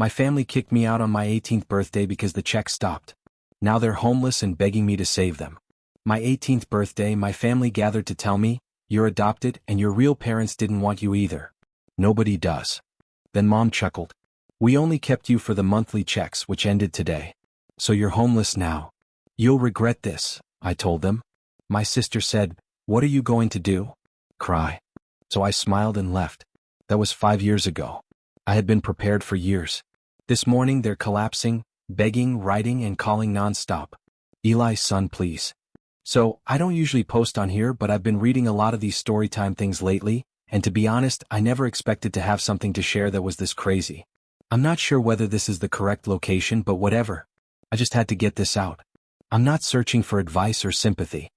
My family kicked me out on my 18th birthday because the check stopped. Now they're homeless and begging me to save them. My 18th birthday, my family gathered to tell me, "You're adopted and your real parents didn't want you either." Nobody does. Then Mom chuckled. "We only kept you for the monthly checks, which ended today. So you're homeless now. You'll regret this," I told them. My sister said, "What are you going to do? Cry?" So I smiled and left. That was 5 years ago. I had been prepared for years. This morning they're collapsing, begging, writing, and calling non-stop. "Eli, son, please." So, I don't usually post on here, but I've been reading a lot of these storytime things lately, and to be honest, I never expected to have something to share that was this crazy. I'm not sure whether this is the correct location, but whatever. I just had to get this out. I'm not searching for advice or sympathy.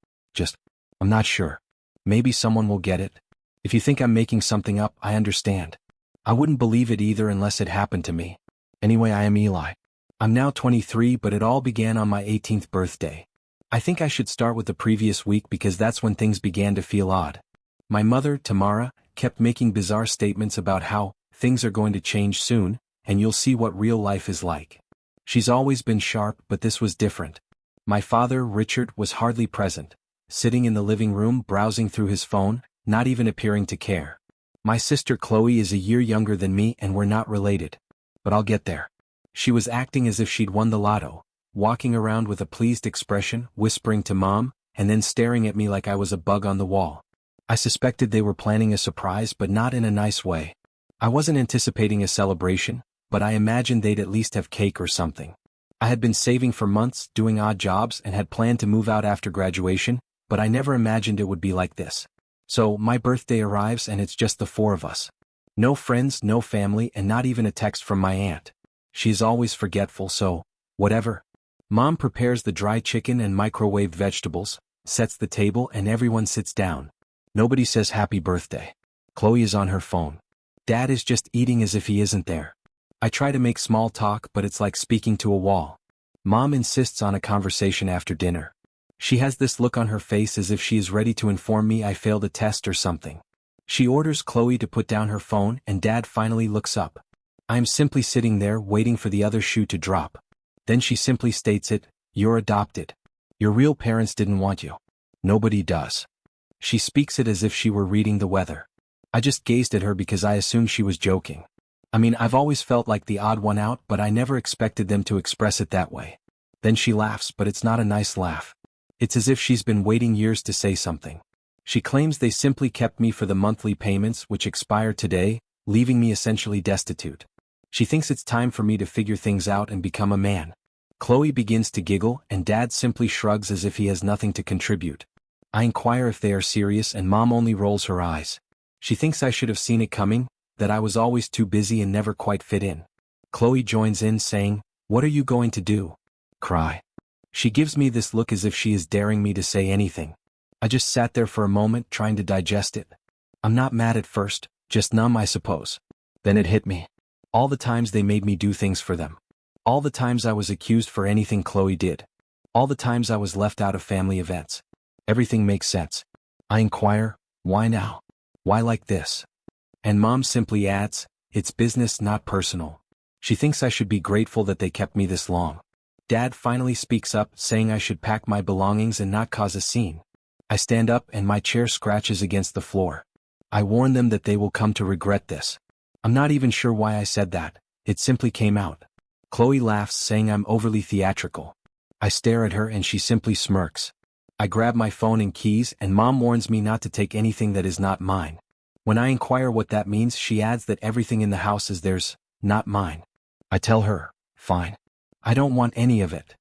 I'm not sure. Maybe someone will get it. If you think I'm making something up, I understand. I wouldn't believe it either unless it happened to me. Anyway, I am Eli. I'm now 23, but it all began on my 18th birthday. I think I should start with the previous week because that's when things began to feel odd. My mother, Tamara, kept making bizarre statements about how things are going to change soon, and you'll see what real life is like. She's always been sharp, but this was different. My father, Richard, was hardly present, sitting in the living room browsing through his phone, not even appearing to care. My sister Chloe is a year younger than me and we're not related. But I'll get there. She was acting as if she'd won the lotto, walking around with a pleased expression, whispering to Mom, and then staring at me like I was a bug on the wall. I suspected they were planning a surprise, but not in a nice way. I wasn't anticipating a celebration, but I imagined they'd at least have cake or something. I had been saving for months, doing odd jobs, and had planned to move out after graduation, but I never imagined it would be like this. So, my birthday arrives and it's just the four of us. No friends, no family, and not even a text from my aunt. She is always forgetful, so, whatever. Mom prepares the dry chicken and microwaved vegetables, sets the table, and everyone sits down. Nobody says happy birthday. Chloe is on her phone. Dad is just eating as if he isn't there. I try to make small talk, but it's like speaking to a wall. Mom insists on a conversation after dinner. She has this look on her face as if she is ready to inform me I failed a test or something. She orders Chloe to put down her phone and Dad finally looks up. I am simply sitting there waiting for the other shoe to drop. Then she simply states it, "You're adopted. Your real parents didn't want you." Nobody does. She speaks it as if she were reading the weather. I just gazed at her because I assumed she was joking. I mean, I've always felt like the odd one out, but I never expected them to express it that way. Then she laughs, but it's not a nice laugh. It's as if she's been waiting years to say something. She claims they simply kept me for the monthly payments which expire today, leaving me essentially destitute. She thinks it's time for me to figure things out and become a man. Chloe begins to giggle and Dad simply shrugs as if he has nothing to contribute. I inquire if they are serious and Mom only rolls her eyes. She thinks I should have seen it coming, that I was always too busy and never quite fit in. Chloe joins in saying, "What are you going to do? Cry?" She gives me this look as if she is daring me to say anything. I just sat there for a moment trying to digest it. I'm not mad at first, just numb I suppose. Then it hit me. All the times they made me do things for them. All the times I was accused for anything Chloe did. All the times I was left out of family events. Everything makes sense. I inquire, why now? Why like this? And Mom simply adds, "It's business, not personal." She thinks I should be grateful that they kept me this long. Dad finally speaks up, saying I should pack my belongings and not cause a scene. I stand up and my chair scratches against the floor. I warn them that they will come to regret this. I'm not even sure why I said that, it simply came out. Chloe laughs, saying I'm overly theatrical. I stare at her and she simply smirks. I grab my phone and keys and Mom warns me not to take anything that is not mine. When I inquire what that means, she adds that everything in the house is theirs, not mine. I tell her, fine. I don't want any of it.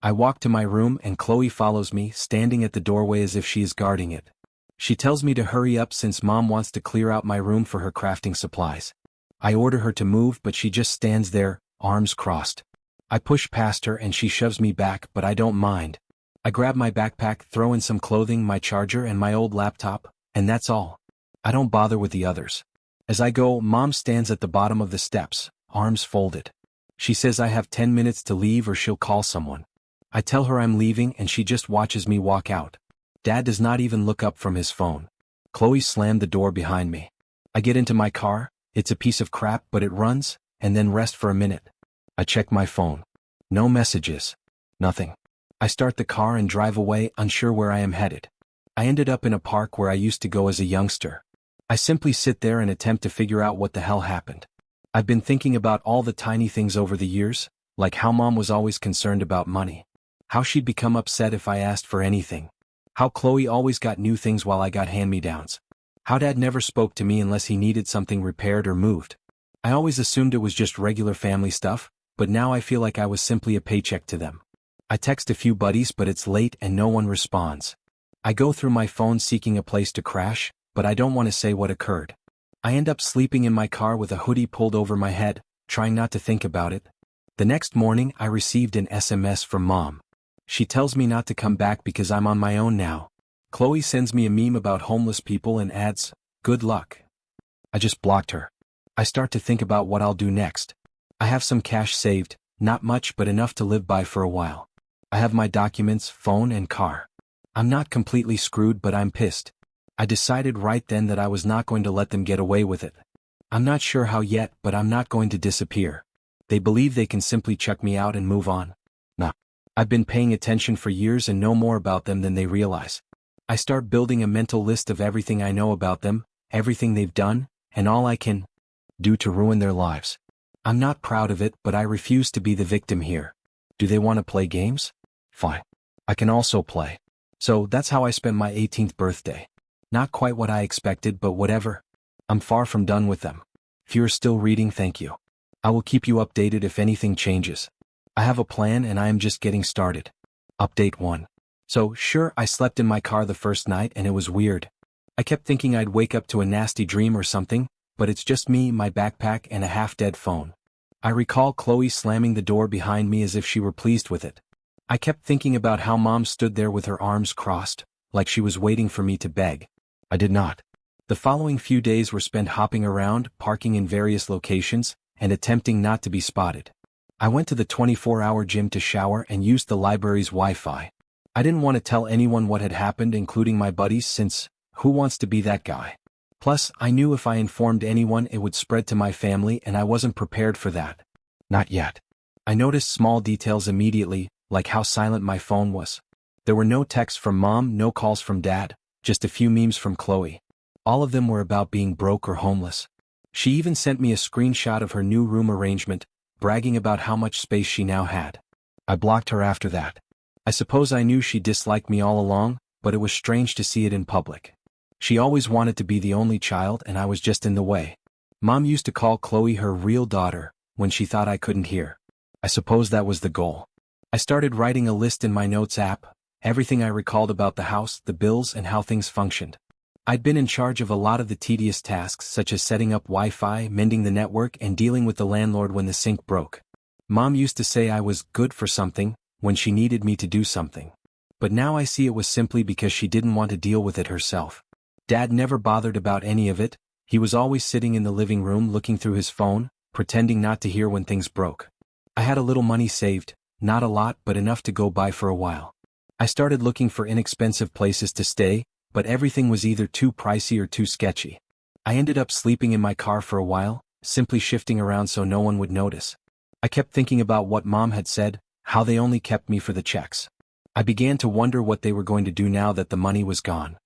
I walk to my room and Chloe follows me, standing at the doorway as if she is guarding it. She tells me to hurry up since Mom wants to clear out my room for her crafting supplies. I order her to move, but she just stands there, arms crossed. I push past her and she shoves me back, but I don't mind. I grab my backpack, throw in some clothing, my charger and my old laptop, and that's all. I don't bother with the others. As I go, Mom stands at the bottom of the steps, arms folded. She says I have 10 minutes to leave or she'll call someone. I tell her I'm leaving and she just watches me walk out. Dad does not even look up from his phone. Chloe slammed the door behind me. I get into my car, it's a piece of crap but it runs, and then rest for a minute. I check my phone. No messages. Nothing. I start the car and drive away, unsure where I am headed. I ended up in a park where I used to go as a youngster. I simply sit there and attempt to figure out what the hell happened. I've been thinking about all the tiny things over the years, like how mom was always concerned about money. How she'd become upset if I asked for anything. How Chloe always got new things while I got hand-me-downs. How dad never spoke to me unless he needed something repaired or moved. I always assumed it was just regular family stuff, but now I feel like I was simply a paycheck to them. I text a few buddies, but it's late and no one responds. I go through my phone seeking a place to crash, but I don't want to say what occurred. I end up sleeping in my car with a hoodie pulled over my head, trying not to think about it. The next morning I received an SMS from mom. She tells me not to come back because I'm on my own now. Chloe sends me a meme about homeless people and adds, "Good luck." I just blocked her. I start to think about what I'll do next. I have some cash saved, not much but enough to live by for a while. I have my documents, phone and car. I'm not completely screwed, but I'm pissed. I decided right then that I was not going to let them get away with it. I'm not sure how yet, but I'm not going to disappear. They believe they can simply chuck me out and move on. Nah. I've been paying attention for years and know more about them than they realize. I start building a mental list of everything I know about them, everything they've done, and all I can do to ruin their lives. I'm not proud of it, but I refuse to be the victim here. Do they want to play games? Fine. I can also play. So that's how I spent my 18th birthday. Not quite what I expected, but whatever. I'm far from done with them. If you're still reading, thank you. I will keep you updated if anything changes. I have a plan and I am just getting started. Update 1. So, sure, I slept in my car the first night and it was weird. I kept thinking I'd wake up to a nasty dream or something, but it's just me, my backpack, and a half-dead phone. I recall Chloe slamming the door behind me as if she were pleased with it. I kept thinking about how mom stood there with her arms crossed, like she was waiting for me to beg. I did not. The following few days were spent hopping around, parking in various locations, and attempting not to be spotted. I went to the 24-hour gym to shower and used the library's Wi-Fi. I didn't want to tell anyone what had happened, including my buddies, since, who wants to be that guy? Plus, I knew if I informed anyone it would spread to my family and I wasn't prepared for that. Not yet. I noticed small details immediately, like how silent my phone was. There were no texts from mom, no calls from dad, just a few memes from Chloe. All of them were about being broke or homeless. She even sent me a screenshot of her new room arrangement, bragging about how much space she now had. I blocked her after that. I suppose I knew she disliked me all along, but it was strange to see it in public. She always wanted to be the only child and I was just in the way. Mom used to call Chloe her real daughter, when she thought I couldn't hear. I suppose that was the goal. I started writing a list in my notes app, everything I recalled about the house, the bills, and how things functioned. I'd been in charge of a lot of the tedious tasks such as setting up Wi-Fi, mending the network, and dealing with the landlord when the sink broke. Mom used to say I was good for something when she needed me to do something. But now I see it was simply because she didn't want to deal with it herself. Dad never bothered about any of it. He was always sitting in the living room looking through his phone, pretending not to hear when things broke. I had a little money saved, not a lot but enough to go by for a while. I started looking for inexpensive places to stay, but everything was either too pricey or too sketchy. I ended up sleeping in my car for a while, simply shifting around so no one would notice. I kept thinking about what mom had said, how they only kept me for the checks. I began to wonder what they were going to do now that the money was gone.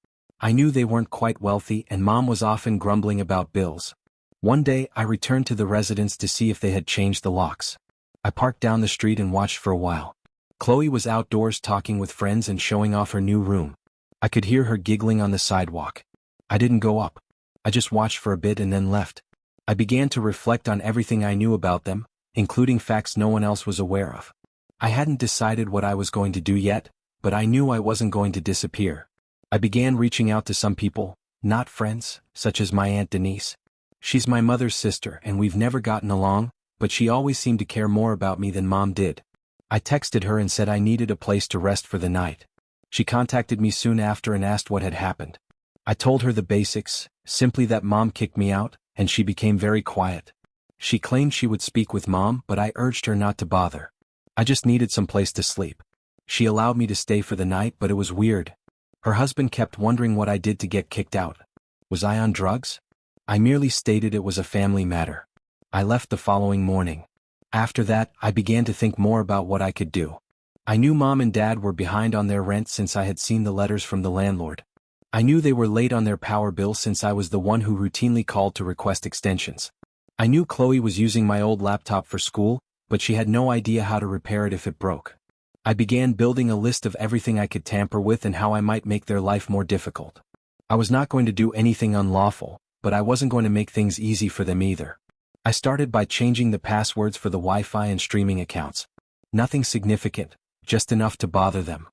I knew they weren't quite wealthy and mom was often grumbling about bills. One day I returned to the residence to see if they had changed the locks. I parked down the street and watched for a while. Chloe was outdoors talking with friends and showing off her new room. I could hear her giggling on the sidewalk. I didn't go up. I just watched for a bit and then left. I began to reflect on everything I knew about them, including facts no one else was aware of. I hadn't decided what I was going to do yet, but I knew I wasn't going to disappear. I began reaching out to some people, not friends, such as my Aunt Denise. She's my mother's sister and we've never gotten along, but she always seemed to care more about me than mom did. I texted her and said I needed a place to rest for the night. She contacted me soon after and asked what had happened. I told her the basics, simply that mom kicked me out, and she became very quiet. She claimed she would speak with mom, but I urged her not to bother. I just needed some place to sleep. She allowed me to stay for the night, but it was weird. Her husband kept wondering what I did to get kicked out. Was I on drugs? I merely stated it was a family matter. I left the following morning. After that, I began to think more about what I could do. I knew Mom and Dad were behind on their rent since I had seen the letters from the landlord. I knew they were late on their power bill since I was the one who routinely called to request extensions. I knew Chloe was using my old laptop for school, but she had no idea how to repair it if it broke. I began building a list of everything I could tamper with and how I might make their life more difficult. I was not going to do anything unlawful, but I wasn't going to make things easy for them either. I started by changing the passwords for the Wi-Fi and streaming accounts. Nothing significant, just enough to bother them.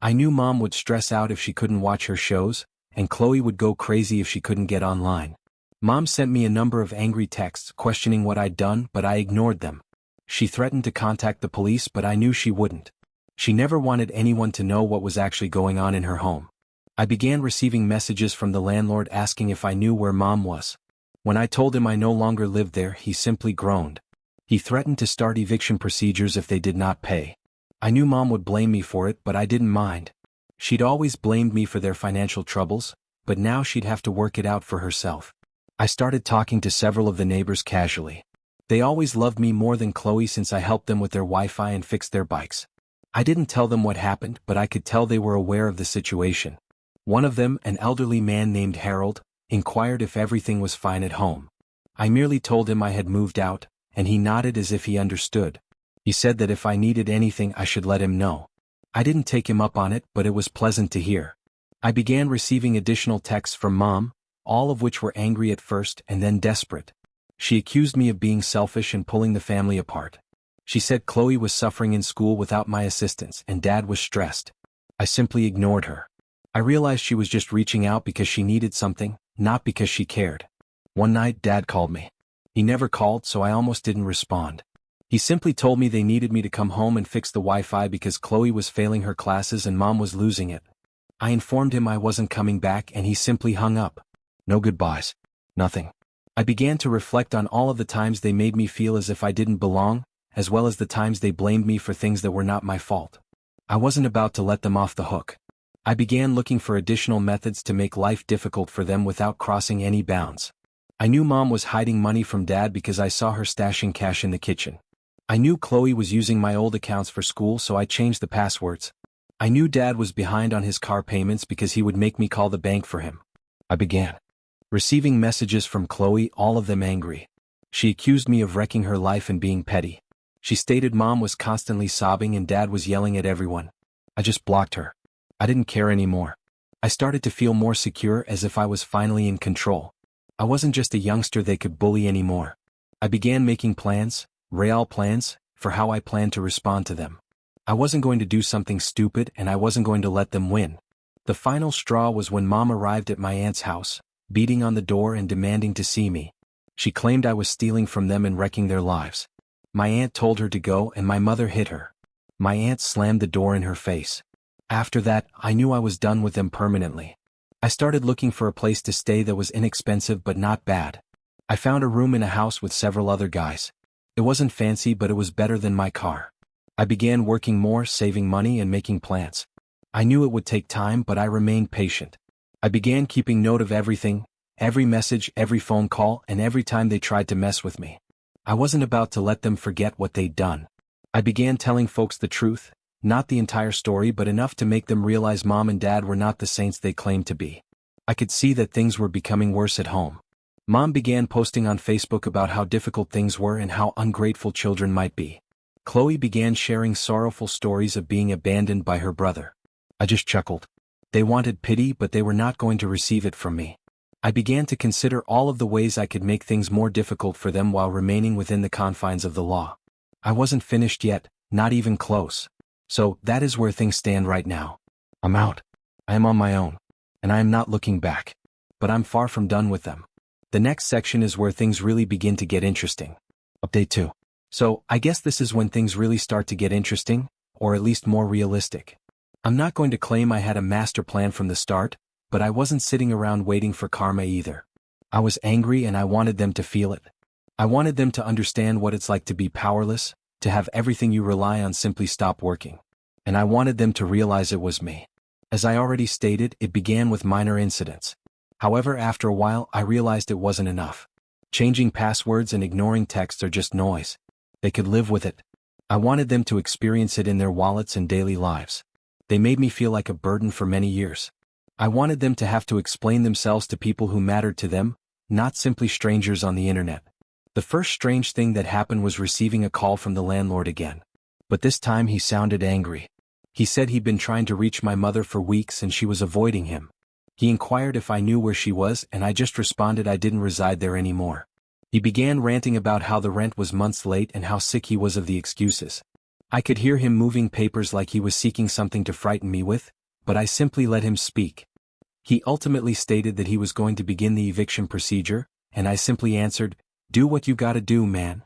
I knew Mom would stress out if she couldn't watch her shows, and Chloe would go crazy if she couldn't get online. Mom sent me a number of angry texts questioning what I'd done, but I ignored them. She threatened to contact the police, but I knew she wouldn't. She never wanted anyone to know what was actually going on in her home. I began receiving messages from the landlord asking if I knew where Mom was. When I told him I no longer lived there, he simply groaned. He threatened to start eviction procedures if they did not pay. I knew Mom would blame me for it, but I didn't mind. She'd always blamed me for their financial troubles, but now she'd have to work it out for herself. I started talking to several of the neighbors casually. They always loved me more than Chloe since I helped them with their Wi-Fi and fixed their bikes. I didn't tell them what happened, but I could tell they were aware of the situation. One of them, an elderly man named Harold, inquired if everything was fine at home. I merely told him I had moved out, and he nodded as if he understood. He said that if I needed anything I should let him know. I didn't take him up on it, but it was pleasant to hear. I began receiving additional texts from Mom, all of which were angry at first and then desperate. She accused me of being selfish and pulling the family apart. She said Chloe was suffering in school without my assistance and Dad was stressed. I simply ignored her. I realized she was just reaching out because she needed something, not because she cared. One night Dad called me. He never called, so I almost didn't respond. He simply told me they needed me to come home and fix the Wi-Fi because Chloe was failing her classes and Mom was losing it. I informed him I wasn't coming back and he simply hung up. No goodbyes. Nothing. I began to reflect on all of the times they made me feel as if I didn't belong, as well as the times they blamed me for things that were not my fault. I wasn't about to let them off the hook. I began looking for additional methods to make life difficult for them without crossing any bounds. I knew Mom was hiding money from Dad because I saw her stashing cash in the kitchen. I knew Chloe was using my old accounts for school, so I changed the passwords. I knew Dad was behind on his car payments because he would make me call the bank for him. I began receiving messages from Chloe, all of them angry. She accused me of wrecking her life and being petty. She stated Mom was constantly sobbing and Dad was yelling at everyone. I just blocked her. I didn't care anymore. I started to feel more secure, as if I was finally in control. I wasn't just a youngster they could bully anymore. I began making plans, real plans, for how I planned to respond to them. I wasn't going to do something stupid and I wasn't going to let them win. The final straw was when Mom arrived at my aunt's house, beating on the door and demanding to see me. She claimed I was stealing from them and wrecking their lives. My aunt told her to go and my mother hit her. My aunt slammed the door in her face. After that, I knew I was done with them permanently. I started looking for a place to stay that was inexpensive but not bad. I found a room in a house with several other guys. It wasn't fancy, but it was better than my car. I began working more, saving money and making plans. I knew it would take time, but I remained patient. I began keeping note of everything, every message, every phone call, and every time they tried to mess with me. I wasn't about to let them forget what they'd done. I began telling folks the truth, not the entire story but enough to make them realize Mom and Dad were not the saints they claimed to be. I could see that things were becoming worse at home. Mom began posting on Facebook about how difficult things were and how ungrateful children might be. Chloe began sharing sorrowful stories of being abandoned by her brother. I just chuckled. They wanted pity, but they were not going to receive it from me. I began to consider all of the ways I could make things more difficult for them while remaining within the confines of the law. I wasn't finished yet, not even close. So, that is where things stand right now. I'm out. I am on my own. And I am not looking back. But I'm far from done with them. The next section is where things really begin to get interesting. Update 2. So, I guess this is when things really start to get interesting, or at least more realistic. I'm not going to claim I had a master plan from the start, but I wasn't sitting around waiting for karma either. I was angry and I wanted them to feel it. I wanted them to understand what it's like to be powerless, to have everything you rely on simply stop working. And I wanted them to realize it was me. As I already stated, it began with minor incidents. However, after a while, I realized it wasn't enough. Changing passwords and ignoring texts are just noise. They could live with it. I wanted them to experience it in their wallets and daily lives. They made me feel like a burden for many years. I wanted them to have to explain themselves to people who mattered to them, not simply strangers on the internet. The first strange thing that happened was receiving a call from the landlord again. But this time he sounded angry. He said he'd been trying to reach my mother for weeks and she was avoiding him. He inquired if I knew where she was and I just responded I didn't reside there anymore. He began ranting about how the rent was months late and how sick he was of the excuses. I could hear him moving papers like he was seeking something to frighten me with, but I simply let him speak. He ultimately stated that he was going to begin the eviction procedure, and I simply answered, "Do what you gotta do, man."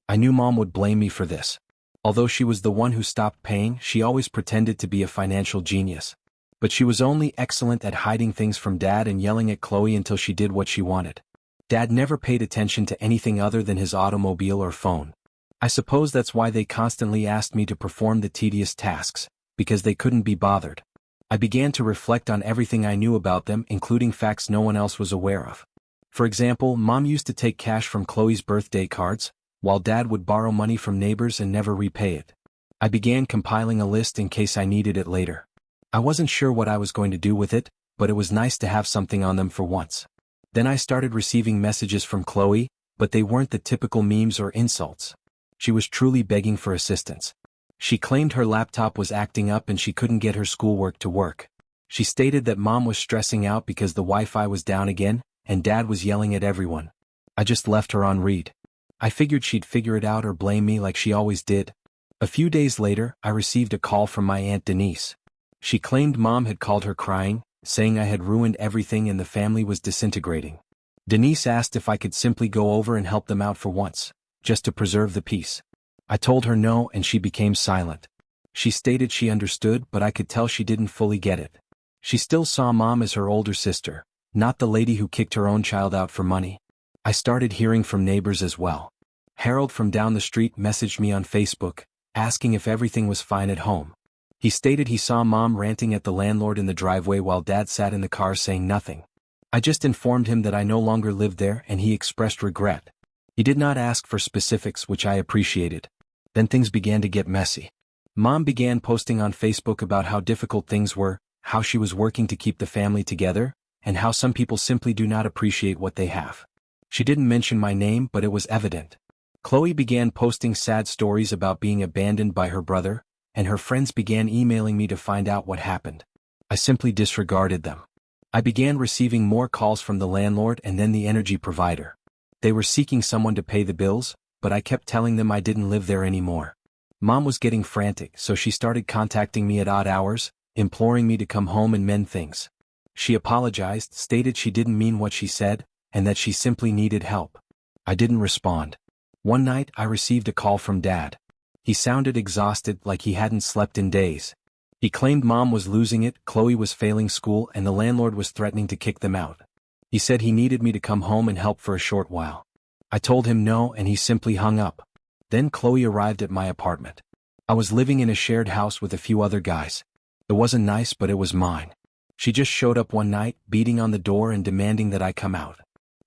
I knew Mom would blame me for this. Although she was the one who stopped paying, she always pretended to be a financial genius. But she was only excellent at hiding things from Dad and yelling at Chloe until she did what she wanted. Dad never paid attention to anything other than his automobile or phone. I suppose that's why they constantly asked me to perform the tedious tasks, because they couldn't be bothered. I began to reflect on everything I knew about them, including facts no one else was aware of. For example, Mom used to take cash from Chloe's birthday cards, while Dad would borrow money from neighbors and never repay it. I began compiling a list in case I needed it later. I wasn't sure what I was going to do with it, but it was nice to have something on them for once. Then I started receiving messages from Chloe, but they weren't the typical memes or insults. She was truly begging for assistance. She claimed her laptop was acting up and she couldn't get her schoolwork to work. She stated that Mom was stressing out because the Wi-Fi was down again, and Dad was yelling at everyone. I just left her on read. I figured she'd figure it out or blame me like she always did. A few days later, I received a call from my Aunt Denise. She claimed Mom had called her crying, saying I had ruined everything and the family was disintegrating. Denise asked if I could simply go over and help them out for once, just to preserve the peace. I told her no and she became silent. She stated she understood, but I could tell she didn't fully get it. She still saw Mom as her older sister, not the lady who kicked her own child out for money. I started hearing from neighbors as well. Harold from down the street messaged me on Facebook, asking if everything was fine at home. He stated he saw Mom ranting at the landlord in the driveway while Dad sat in the car saying nothing. I just informed him that I no longer lived there and he expressed regret. He did not ask for specifics, which I appreciated. Then things began to get messy. Mom began posting on Facebook about how difficult things were, how she was working to keep the family together, and how some people simply do not appreciate what they have. She didn't mention my name, but it was evident. Chloe began posting sad stories about being abandoned by her brother, and her friends began emailing me to find out what happened. I simply disregarded them. I began receiving more calls from the landlord and then the energy provider. They were seeking someone to pay the bills, but I kept telling them I didn't live there anymore. Mom was getting frantic, so she started contacting me at odd hours, imploring me to come home and mend things. She apologized, stated she didn't mean what she said, and that she simply needed help. I didn't respond. One night I received a call from Dad. He sounded exhausted, like he hadn't slept in days. He claimed Mom was losing it, Chloe was failing school, and the landlord was threatening to kick them out. He said he needed me to come home and help for a short while. I told him no and he simply hung up. Then Chloe arrived at my apartment. I was living in a shared house with a few other guys. It wasn't nice, but it was mine. She just showed up one night, beating on the door and demanding that I come out.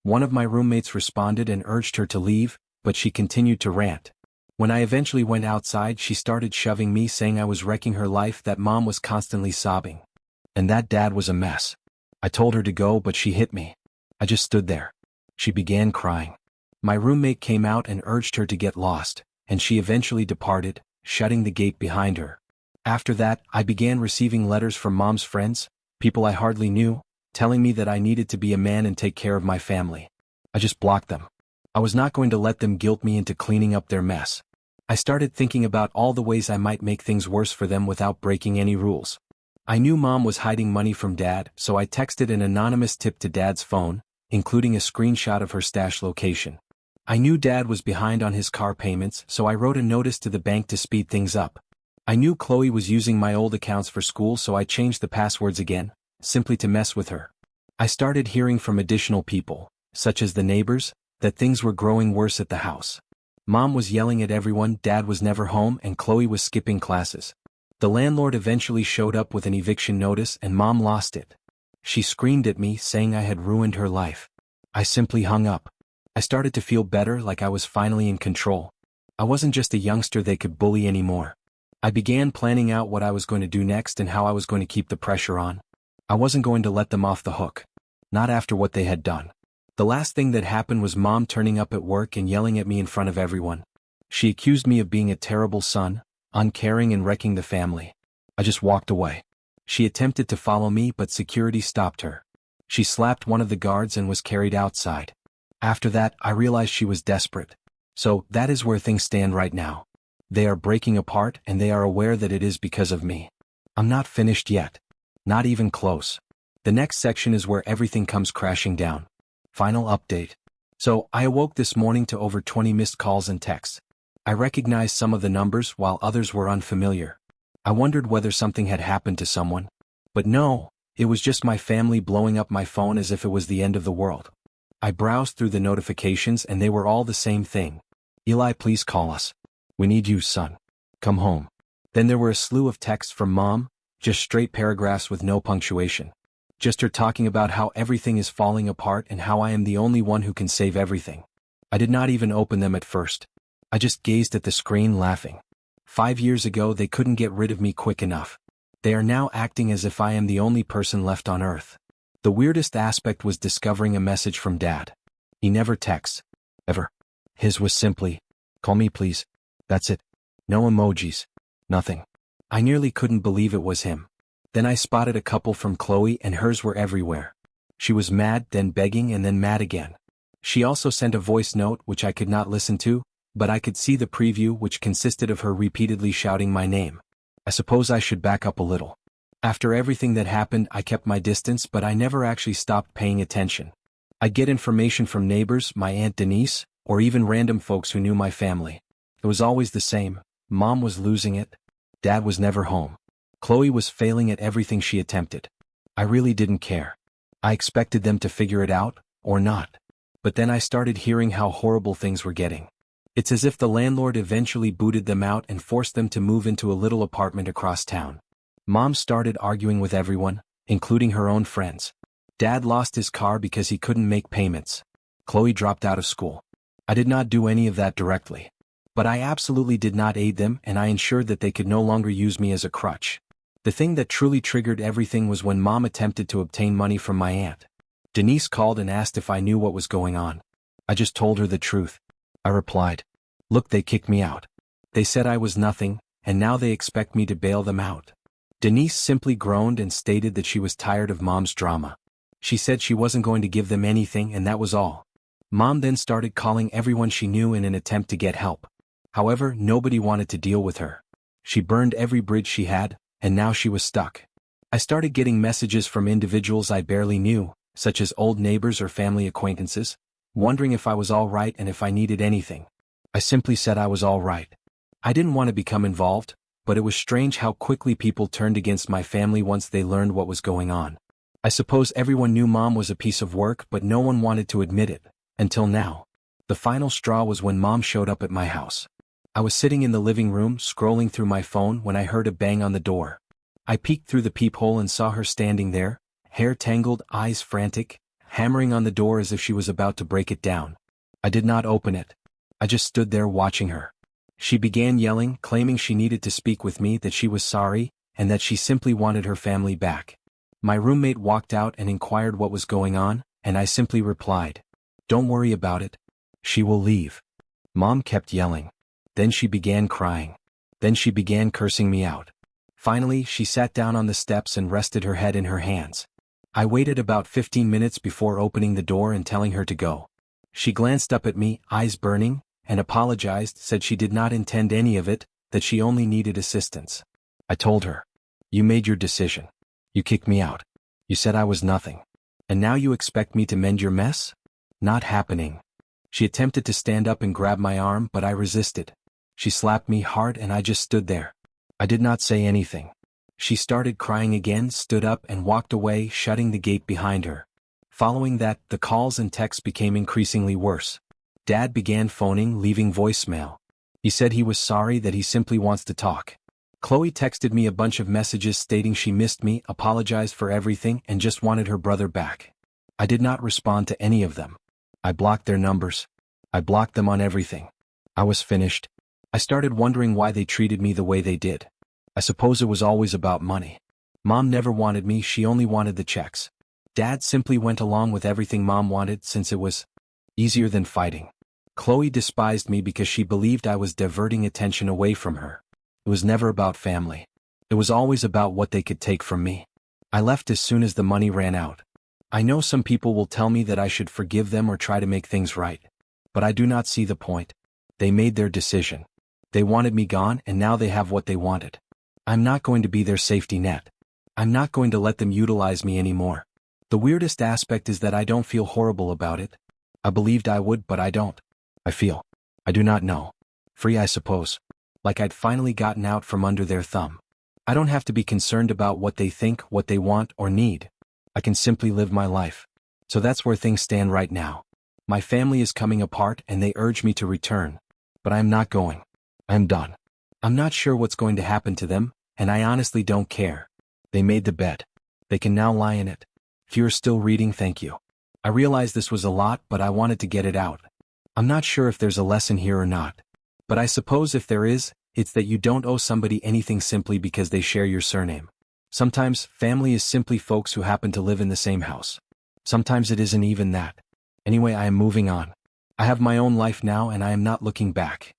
One of my roommates responded and urged her to leave, but she continued to rant. When I eventually went outside, she started shoving me, saying I was wrecking her life, that Mom was constantly sobbing, and that Dad was a mess. I told her to go, but she hit me. I just stood there. She began crying. My roommate came out and urged her to get lost, and she eventually departed, shutting the gate behind her. After that, I began receiving letters from Mom's friends, people I hardly knew, telling me that I needed to be a man and take care of my family. I just blocked them. I was not going to let them guilt me into cleaning up their mess. I started thinking about all the ways I might make things worse for them without breaking any rules. I knew Mom was hiding money from Dad, so I texted an anonymous tip to Dad's phone, including a screenshot of her stash location. I knew Dad was behind on his car payments, so I wrote a notice to the bank to speed things up. I knew Chloe was using my old accounts for school, so I changed the passwords again, simply to mess with her. I started hearing from additional people, such as the neighbors, that things were growing worse at the house. Mom was yelling at everyone, Dad was never home, and Chloe was skipping classes. The landlord eventually showed up with an eviction notice and Mom lost it. She screamed at me, saying I had ruined her life. I simply hung up. I started to feel better, like I was finally in control. I wasn't just a youngster they could bully anymore. I began planning out what I was going to do next and how I was going to keep the pressure on. I wasn't going to let them off the hook. Not after what they had done. The last thing that happened was Mom turning up at work and yelling at me in front of everyone. She accused me of being a terrible son, uncaring and wrecking the family. I just walked away. She attempted to follow me, but security stopped her. She slapped one of the guards and was carried outside. After that, I realized she was desperate. So, that is where things stand right now. They are breaking apart and they are aware that it is because of me. I'm not finished yet. Not even close. The next section is where everything comes crashing down. Final update. So, I awoke this morning to over 20 missed calls and texts. I recognized some of the numbers while others were unfamiliar. I wondered whether something had happened to someone. But no, it was just my family blowing up my phone as if it was the end of the world. I browsed through the notifications and they were all the same thing. Eli, please call us. We need you, son. Come home. Then there were a slew of texts from Mom, just straight paragraphs with no punctuation. Just her talking about how everything is falling apart and how I am the only one who can save everything. I did not even open them at first. I just gazed at the screen laughing. 5 years ago they couldn't get rid of me quick enough. They are now acting as if I am the only person left on Earth. The weirdest aspect was discovering a message from Dad. He never texts. Ever. His was simply, call me please. That's it. No emojis. Nothing. I nearly couldn't believe it was him. Then I spotted a couple from Chloe and hers were everywhere. She was mad, then begging, and then mad again. She also sent a voice note which I could not listen to, but I could see the preview which consisted of her repeatedly shouting my name. I suppose I should back up a little. After everything that happened, I kept my distance, but I never actually stopped paying attention. I'd get information from neighbors, my Aunt Denise, or even random folks who knew my family. It was always the same. Mom was losing it. Dad was never home. Chloe was failing at everything she attempted. I really didn't care. I expected them to figure it out, or not. But then I started hearing how horrible things were getting. It's as if the landlord eventually booted them out and forced them to move into a little apartment across town. Mom started arguing with everyone, including her own friends. Dad lost his car because he couldn't make payments. Chloe dropped out of school. I did not do any of that directly. But I absolutely did not aid them, and I ensured that they could no longer use me as a crutch. The thing that truly triggered everything was when Mom attempted to obtain money from my aunt. Denise called and asked if I knew what was going on. I just told her the truth. I replied, look, they kicked me out. They said I was nothing, and now they expect me to bail them out. Denise simply groaned and stated that she was tired of Mom's drama. She said she wasn't going to give them anything, and that was all. Mom then started calling everyone she knew in an attempt to get help. However, nobody wanted to deal with her. She burned every bridge she had, and now she was stuck. I started getting messages from individuals I barely knew, such as old neighbors or family acquaintances, wondering if I was all right and if I needed anything. I simply said I was all right. I didn't want to become involved, but it was strange how quickly people turned against my family once they learned what was going on. I suppose everyone knew Mom was a piece of work, but no one wanted to admit it, until now. The final straw was when Mom showed up at my house. I was sitting in the living room scrolling through my phone when I heard a bang on the door. I peeked through the peephole and saw her standing there, hair tangled, eyes frantic, hammering on the door as if she was about to break it down. I did not open it. I just stood there watching her. She began yelling, claiming she needed to speak with me, that she was sorry, and that she simply wanted her family back. My roommate walked out and inquired what was going on, and I simply replied, don't worry about it. She will leave. Mom kept yelling. Then she began crying. Then she began cursing me out. Finally, she sat down on the steps and rested her head in her hands. I waited about 15 minutes before opening the door and telling her to go. She glanced up at me, eyes burning, and apologized, said she did not intend any of it, that she only needed assistance. I told her, you made your decision. You kicked me out. You said I was nothing. And now you expect me to mend your mess? Not happening. She attempted to stand up and grab my arm, but I resisted. She slapped me hard and I just stood there. I did not say anything. She started crying again, stood up and walked away, shutting the gate behind her. Following that, the calls and texts became increasingly worse. Dad began phoning, leaving voicemail. He said he was sorry, that he simply wants to talk. Chloe texted me a bunch of messages stating she missed me, apologized for everything, and just wanted her brother back. I did not respond to any of them. I blocked their numbers. I blocked them on everything. I was finished. I started wondering why they treated me the way they did. I suppose it was always about money. Mom never wanted me, she only wanted the checks. Dad simply went along with everything Mom wanted since it was easier than fighting. Chloe despised me because she believed I was diverting attention away from her. It was never about family. It was always about what they could take from me. I left as soon as the money ran out. I know some people will tell me that I should forgive them or try to make things right. But I do not see the point. They made their decision. They wanted me gone and now they have what they wanted. I'm not going to be their safety net. I'm not going to let them utilize me anymore. The weirdest aspect is that I don't feel horrible about it. I believed I would, but I don't. I do not know. Free, I suppose. Like I'd finally gotten out from under their thumb. I don't have to be concerned about what they think, what they want, or need. I can simply live my life. So that's where things stand right now. My family is coming apart and they urge me to return. But I am not going. I am done. I'm not sure what's going to happen to them, and I honestly don't care. They made the bed. They can now lie in it. If you're still reading, thank you. I realize this was a lot, but I wanted to get it out. I'm not sure if there's a lesson here or not. But I suppose if there is, it's that you don't owe somebody anything simply because they share your surname. Sometimes, family is simply folks who happen to live in the same house. Sometimes it isn't even that. Anyway, I am moving on. I have my own life now and I am not looking back.